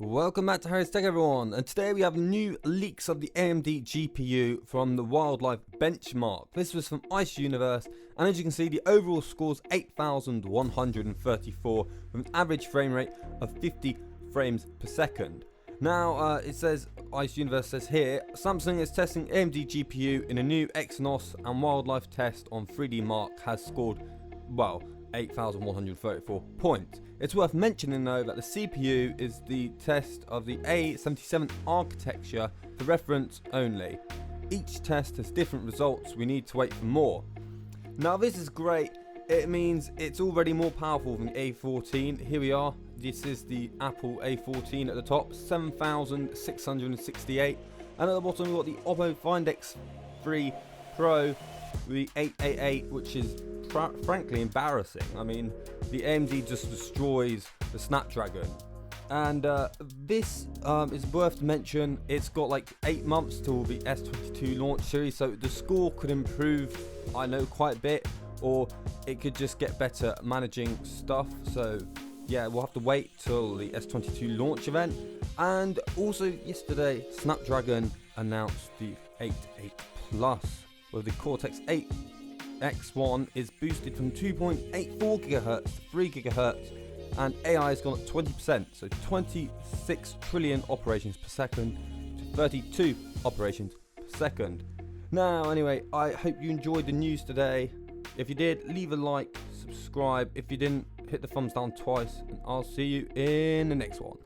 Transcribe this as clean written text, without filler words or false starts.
Welcome back to Harry's Tech, everyone, and today we have new leaks of the AMD GPU from the Wildlife benchmark. This was from Ice Universe, and as you can see, the overall score is 8,134 with an average frame rate of 50 frames per second. Now, it says, Ice Universe says here, Samsung is testing AMD GPU in a new Exynos and Wildlife test on 3D Mark has scored, well, 8,134 points. It's worth mentioning though that the CPU is the test of the A77 architecture for reference only. Each test has different results, we need to wait for more. Now this is great, it means it's already more powerful than the A14. Here we are, this is the Apple A14 at the top, 7,668, and at the bottom we've got the Oppo Find X3 Pro, the 888, which is frankly embarrassing. I mean, the AMD just destroys the Snapdragon, and this is worth to mention. It's got like 8 months till the S22 launch series, so the score could improve, I know, quite a bit, or it could just get better at managing stuff. So yeah, we'll have to wait till the S22 launch event. And also yesterday, Snapdragon announced the 88 Plus with the Cortex 8 X1 is boosted from 2.84 GHz to 3 GHz, and AI has gone up 20%, so 26 trillion operations per second to 32 operations per second. Now, anyway, I hope you enjoyed the news today. If you did, leave a like, subscribe. If you didn't, hit the thumbs down twice, and I'll see you in the next one.